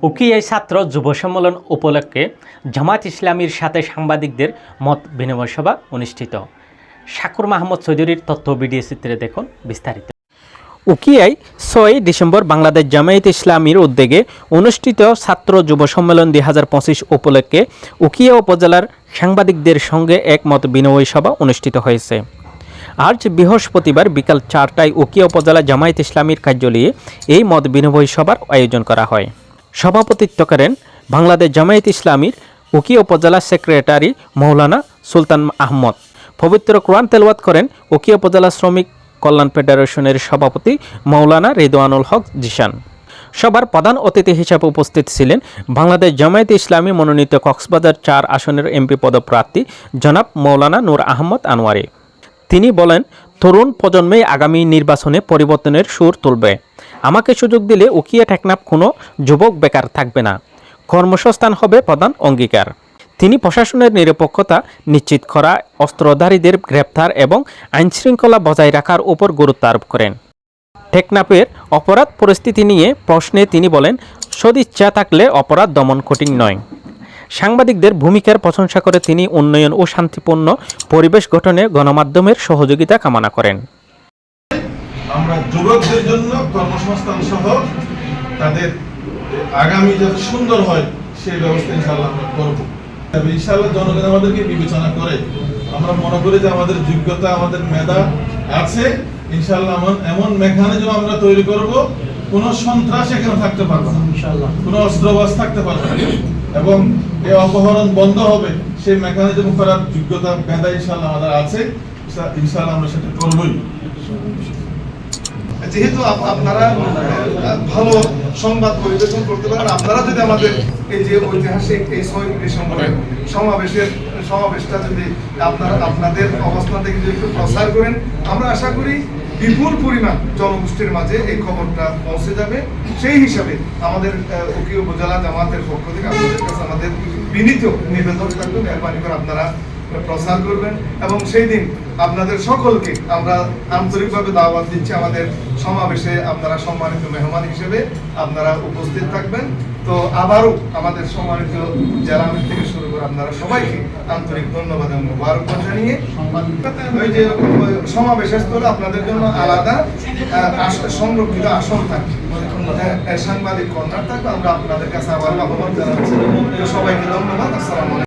উকিয়াই ছাত্র যুব সম্মেলন উপলক্ষে জামায়াত ইসলামীর সাথে সাংবাদিকদের মত বিনিময় সভা অনুষ্ঠিত। শাকুর মাহমুদ চৌধুরীর তথ্য ভিডিও চিত্রে দেখুন বিস্তারিত। উকিয়ায় ৬ ডিসেম্বর বাংলাদেশ জামায়াত ইসলামীর উদ্যোগে অনুষ্ঠিত ছাত্র যুব সম্মেলন ২০২৫ উপলক্ষে উকিয়া উপজেলার সাংবাদিকদের সঙ্গে এক মত বিনিময় সভা অনুষ্ঠিত হয়েছে। আজ বৃহস্পতিবার বিকাল ৪টায় উকিয়া উপজেলা জামায়াত ইসলামীর কার্যালয়ে এই মত বিনিময় সভার আয়োজন করা হয়। সভাপতিত্ব করেন বাংলাদেশ জামায়াত ইসলামীর উকিয়া উপজেলা সেক্রেটারি মৌলানা সুলতান আহমদ। পবিত্র কোরআন তেলাওয়াত করেন উকিয়া উপজেলা শ্রমিক কল্যাণ ফেডারেশনের সভাপতি মৌলানা রিদওয়ানুল হক জিশান। সবার প্রধান অতিথি হিসেবে উপস্থিত ছিলেন বাংলাদেশ জামায়াত ইসলামী মনোনীত কক্সবাজার ৪ আসনের এমপি পদপ্রার্থী জনাব মৌলানা নূর আহমদ আনোয়ারি। তিনি বলেন, তরুণ প্রজন্মে আগামী নির্বাচনে পরিবর্তনের সুর তুলবে। আমাকে সুযোগ দিলে উকিয়া টেকনাফ কোনো যুবক বেকার থাকবে না, কর্মসংস্থান হবে প্রধান অঙ্গীকার। তিনি প্রশাসনের নিরপেক্ষতা নিশ্চিত করা, অস্ত্রধারীদের গ্রেপ্তার এবং আইনশৃঙ্খলা বজায় রাখার উপর গুরুত্ব আরোপ করেন। টেকনাফের অপরাধ পরিস্থিতি নিয়ে প্রশ্নে তিনি বলেন, সদিচ্ছা থাকলে অপরাধ দমন কঠিন নয়। সাংবাদিকদের ভূমিকার প্রশংসা করে তিনি উন্নয়ন ও শান্তিপূর্ণ পরিবেশ গঠনে গণমাধ্যমের সহযোগিতা কামনা করেন। আমরা যুবকদের জন্য কর্মসংস্থান সহ তাদের আগামী যাতে সুন্দর হয় সেই ব্যবস্থা ইনশাআল্লাহ আমরা করব। ইনশাআল্লাহ জনগণ আমাদেরকে বিবেচনা করে, আমরা মনে করি যে আমাদের যোগ্যতা, আমাদের মেধা আছে। ইনশাআল্লাহ এমন মেকানিজম আমরা তৈরি করব, কোনো সন্ত্রাস এখানে থাকতে পারবে না, ইনশাআল্লাহ কোনো অস্ত্রবাজ থাকতে পারবে না, এবং এই অপহরণ বন্ধ হবে সেই মেকানিজম করার যোগ্যতা, মেধা ইনশাআল্লাহ আমাদের আছে। ইনশাআল্লাহ আমরা সেটা করবই। যেহেতু আপনারা ভালো সংবাদ পরিবেশন করতে পারেন, আপনারা যদি আমাদের এই যে ঐতিহাসিক এই ৬ ডিসেম্বরের সমাবেশটা যদি আপনারা আপনাদের অবস্থান থেকে যদি একটু প্রচার করেন, আমরা আশা করি বিপুল পরিমাণ জনগোষ্ঠীর মাঝে এই খবরটা পৌঁছে যাবে। সেই হিসাবে আমাদের উকিয়া উপজেলা জামাতের পক্ষ থেকে আপনাদের কাছে আমাদের বিনীত নিবেদন থাকবে, মেহরবানি করে আপনারা প্রচার করবেন। এবং সেই দিন আপনাদের সকলকে আমরা আন্তরিকভাবে দাওয়াত দিচ্ছি আমাদের সমাবেশে। আপনারা সম্মানিত মেহমান হিসেবে আপনারা উপস্থিত থাকবেন। তো আবারও আমাদের সম্মানিত জেলা আমির থেকে শুরু করে আপনারা সবাইকে আন্তরিক ধন্যবাদ এবং মোবারকবাদ জানিয়ে, ওই যে সমাবেশের স্থলে আপনাদের জন্য আলাদা সংরক্ষিত আসন থাকবে, সাংবাদিক কর্নার থাকবে। আমরা আপনাদের কাছে আবার আহ্বান জানাচ্ছি। সবাইকে ধন্যবাদ। আসসালামু আলাইকুম।